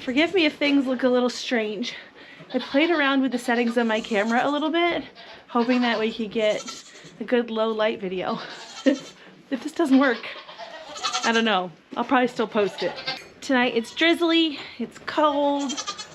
Forgive me if things look a little strange. I played around with the settings on my camera a little bit, hoping that we could get a good low light video. If this doesn't work, I don't know. I'll probably still post it. Tonight it's drizzly, it's cold,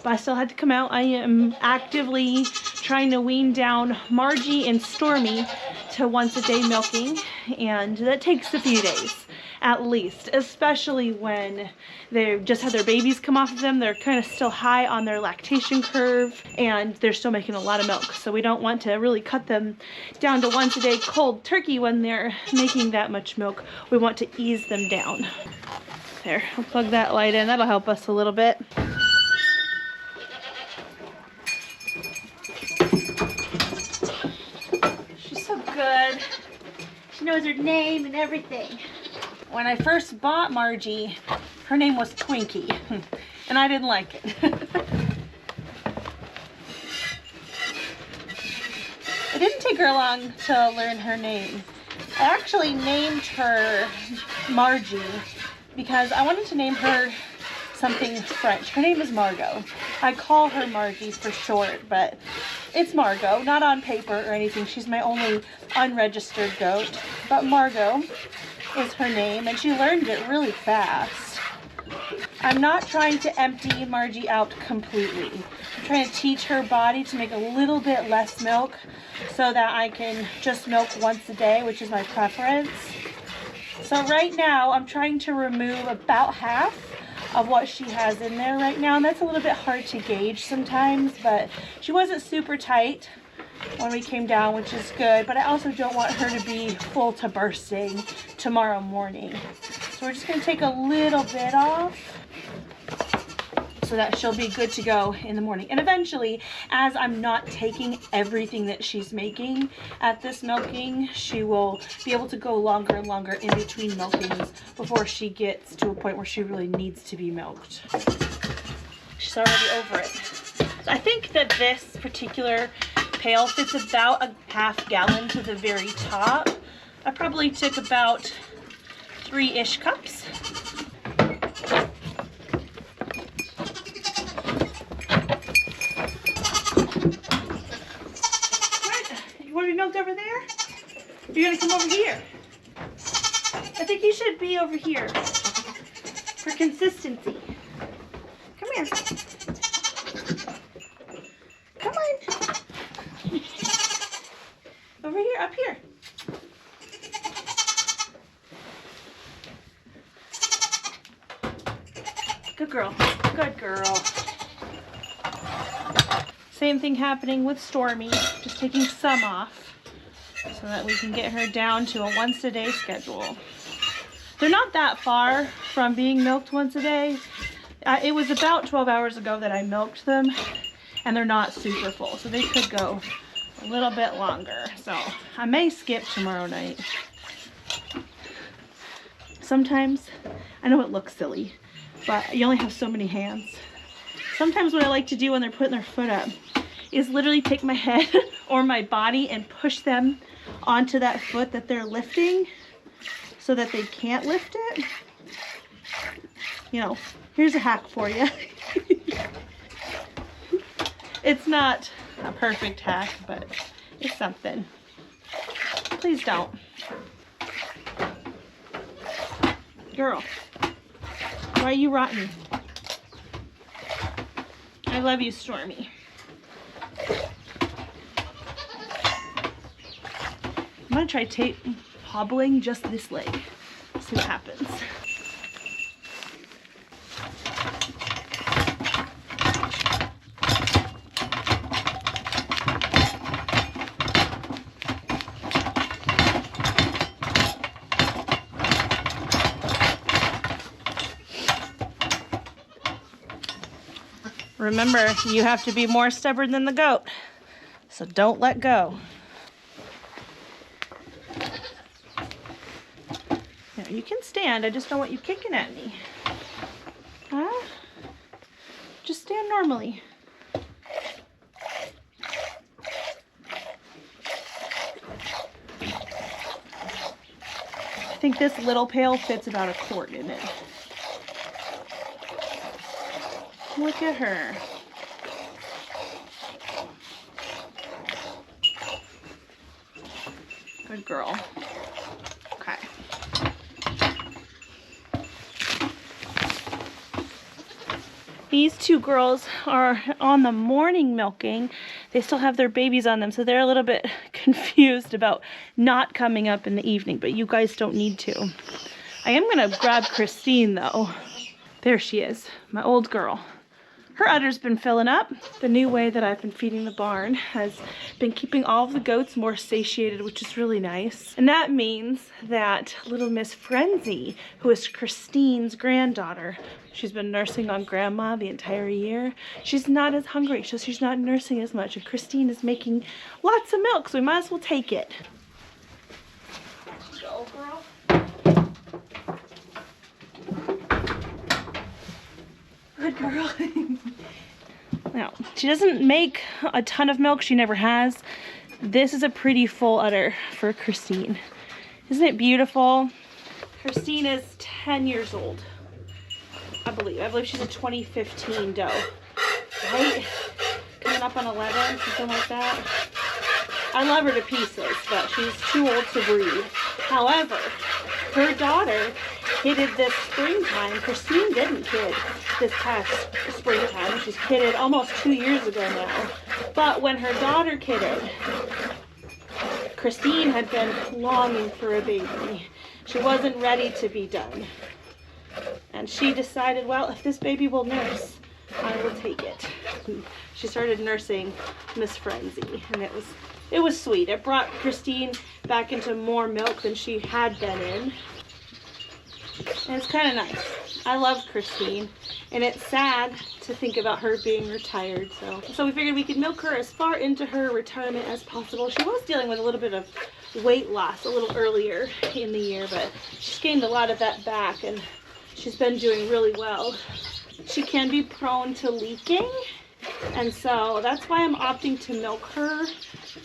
but I still had to come out. I am actively trying to wean down Margie and Stormy to once a day milking, and that takes a few days at least, especially when they've just had their babies come off of them. They're kind of still high on their lactation curve and they're still making a lot of milk, so we don't want to really cut them down to once a day cold turkey when they're making that much milk. We want to ease them down. There, I'll plug that light in. That'll help us a little bit. She's so good. She knows her name and everything. When I first bought Margie, her name was Twinkie, and I didn't like it. It didn't take her long to learn her name. I actually named her Margie because I wanted to name her something French. Her name is Margot. I call her Margie for short, but it's Margot, not on paper or anything. She's my only unregistered goat, but Margot is her name, and she learned it really fast. I'm not trying to empty Margie out completely. I'm trying to teach her body to make a little bit less milk so that I can just milk once a day, which is my preference. So right now I'm trying to remove about half of what she has in there right now, and that's a little bit hard to gauge sometimes, but she wasn't super tight when we came down, which is good, but I also don't want her to be full to bursting tomorrow morning. So we're just going to take a little bit off so that she'll be good to go in the morning. And eventually, as I'm not taking everything that she's making at this milking, she will be able to go longer and longer in between milkings before she gets to a point where she really needs to be milked. She's already over it. So I think that this particular pail fits about a half gallon to the very top. I probably took about 3-ish cups. You want to be milked over there? You're gonna come over here. I think you should be over here for consistency. Come here. Come on. Over here, up here. Good girl. Good girl. Same thing happening with Stormy, just taking some off so that we can get her down to a once a day schedule. They're not that far from being milked once a day. It was about 12 hours ago that I milked them, and they're not super full, so they could go a little bit longer. So I may skip tomorrow night. Sometimes, I know it looks silly, but you only have so many hands. Sometimes what I like to do when they're putting their foot up is literally take my head or my body and push them onto that foot that they're lifting so that they can't lift it. You know, here's a hack for you. It's not a perfect hack, but it's something. Please don't. Girl, why are you rotten? I love you, Stormy. I'm gonna try hobbling just this leg. See what happens. Remember, you have to be more stubborn than the goat, so don't let go. Now, you can stand, I just don't want you kicking at me. Huh? Just stand normally. I think this little pail fits about a quart in it. Look at her. Good girl. Okay. These two girls are on the morning milking. They still have their babies on them, so they're a little bit confused about not coming up in the evening, but you guys don't need to. I am gonna grab Christine though. There she is, my old girl. Her udder's been filling up. The new way that I've been feeding the barn has been keeping all of the goats more satiated, which is really nice. And that means that little Miss Frenzy, who is Christine's granddaughter, she's been nursing on Grandma the entire year. She's not as hungry, so she's not nursing as much. And Christine is making lots of milk, so we might as well take it. Go, girl. Good girl. Now, she doesn't make a ton of milk. She never has. This is a pretty full udder for Christine. Isn't it beautiful? Christine is 10 years old, I believe. I believe she's a 2015 doe, right? Coming up on 11, something like that. I love her to pieces, but she's too old to breed. However, her daughter kidded this springtime. Christine didn't kid this past springtime. She's kidded almost 2 years ago now. But when her daughter kidded, Christine had been longing for a baby. She wasn't ready to be done. And she decided, well, if this baby will nurse, I will take it. And she started nursing Miss Frenzy, and it was sweet. It brought Christine back into more milk than she had been in. And it's kind of nice. I love Christine, and it's sad to think about her being retired. So we figured we could milk her as far into her retirement as possible. She was dealing with a little bit of weight loss a little earlier in the year, but she's gained a lot of that back, and she's been doing really well. She can be prone to leaking, and so that's why I'm opting to milk her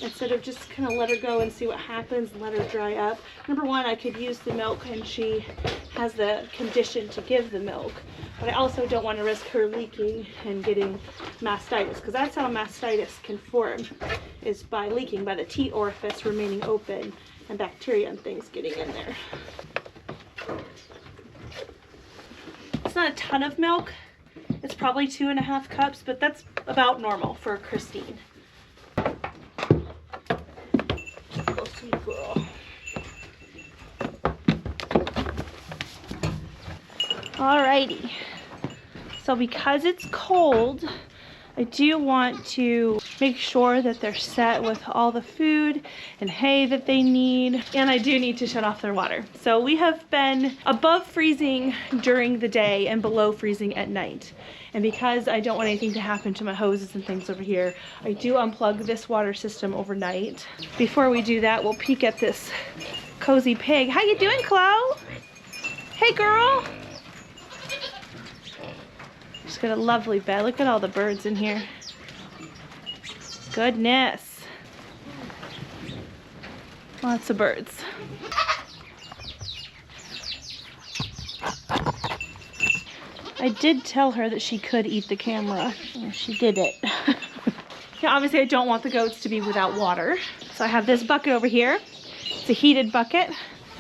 instead of just kind of let her go and see what happens and let her dry up. Number one, I could use the milk, and she has the condition to give the milk, but I also don't want to risk her leaking and getting mastitis, because that's how mastitis can form, is by leaking, by the teat orifice remaining open and bacteria and things getting in there. It's not a ton of milk. It's probably 2.5 cups, but that's about normal for Christine. Go, sweet girl. Alrighty. So because it's cold, I do want to make sure that they're set with all the food and hay that they need. And I do need to shut off their water. So we have been above freezing during the day and below freezing at night. And because I don't want anything to happen to my hoses and things over here, I do unplug this water system overnight. Before we do that, we'll peek at this cozy pig. How you doing, Chloe? Hey, girl. She's got a lovely bed. Look at all the birds in here. Goodness. Lots of birds. I did tell her that she could eat the camera. Oh, she did it. Yeah, obviously I don't want the goats to be without water. So I have this bucket over here. It's a heated bucket.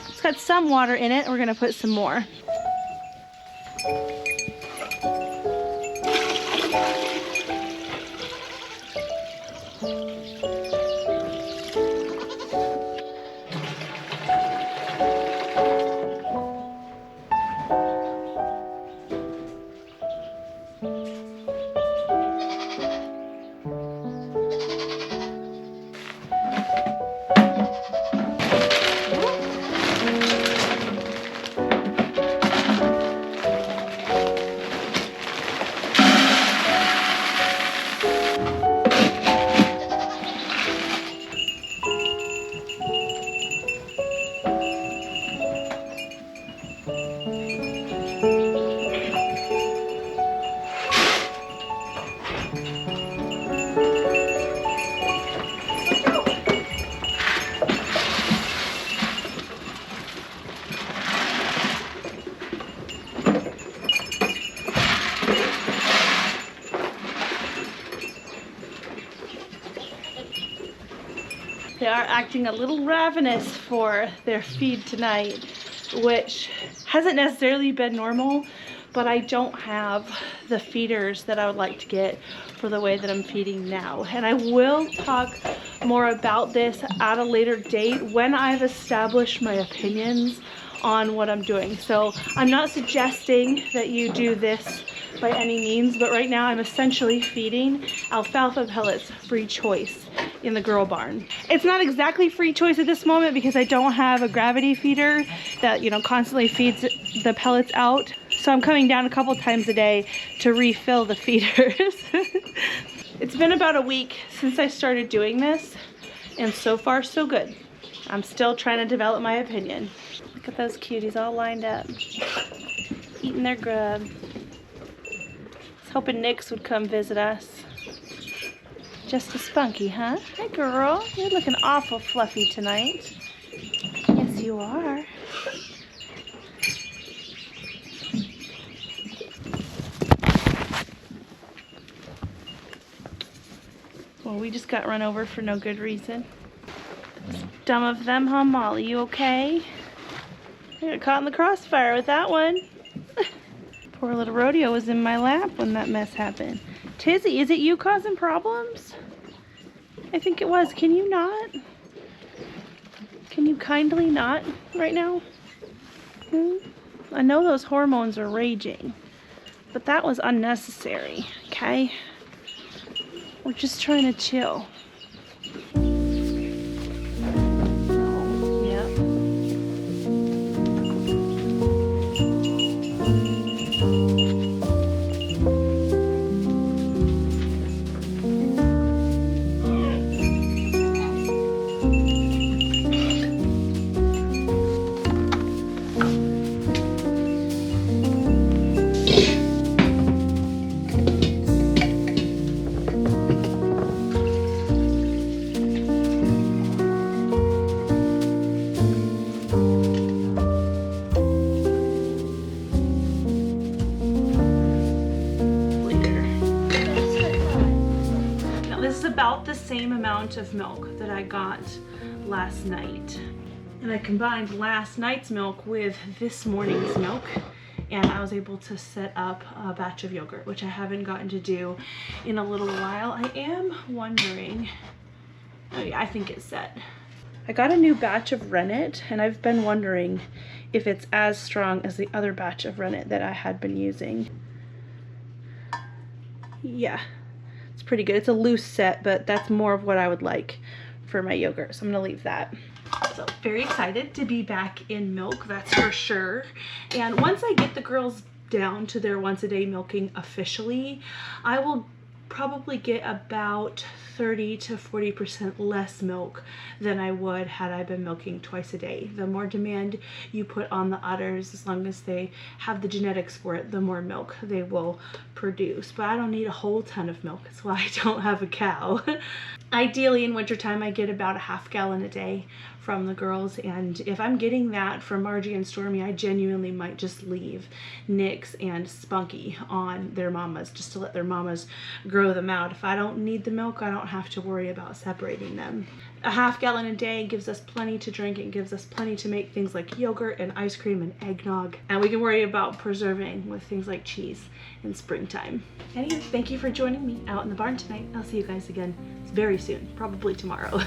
It's got some water in it. We're gonna put some more. acting a little ravenous for their feed tonight, which hasn't necessarily been normal, but I don't have the feeders that I would like to get for the way that I'm feeding now. And I will talk more about this at a later date when I've established my opinions on what I'm doing. So I'm not suggesting that you do this by any means, but right now I'm essentially feeding alfalfa pellets free choice in the girl barn. It's not exactly free choice at this moment because I don't have a gravity feeder that, you know, constantly feeds the pellets out. So I'm coming down a couple times a day to refill the feeders. It's been about a week since I started doing this, and so far so good. I'm still trying to develop my opinion. Look at those cuties all lined up, eating their grub. I was hoping Nix would come visit us. Just a spunky, huh? Hi girl, you're looking awful fluffy tonight. Yes you are. Well, we just got run over for no good reason. Dumb of them, huh, Molly? You okay? I got caught in the crossfire with that one. Poor little Rodeo was in my lap when that mess happened. Tizzy, is it you causing problems? I think it was. Can you not? Can you kindly not right now? I know those hormones are raging, but that was unnecessary, okay? We're just trying to chill. About the same amount of milk that I got last night, and I combined last night's milk with this morning's milk, and I was able to set up a batch of yogurt, which I haven't gotten to do in a little while. I am wondering, oh yeah, I think it's set. I got a new batch of rennet, and I've been wondering if it's as strong as the other batch of rennet that I had been using. Yeah, it's pretty good. It's a loose set, but that's more of what I would like for my yogurt, so I'm gonna leave that. So very excited to be back in milk, that's for sure. And once I get the girls down to their once a day milking officially, I will probably get about 30 to 40% less milk than I would had I been milking twice a day. The more demand you put on the udders, as long as they have the genetics for it, the more milk they will produce. But I don't need a whole ton of milk. That's why I don't have a cow. Ideally in wintertime I get about a half gallon a day from the girls, and if I'm getting that from Margie and Stormy, I genuinely might just leave Nix and Spunky on their mamas just to let their mamas grow them out. If I don't need the milk, I don't have to worry about separating them. A half gallon a day gives us plenty to drink. It gives us plenty to make things like yogurt and ice cream and eggnog, and we can worry about preserving with things like cheese in springtime. Anyway, thank you for joining me out in the barn tonight. I'll see you guys again very soon, probably tomorrow.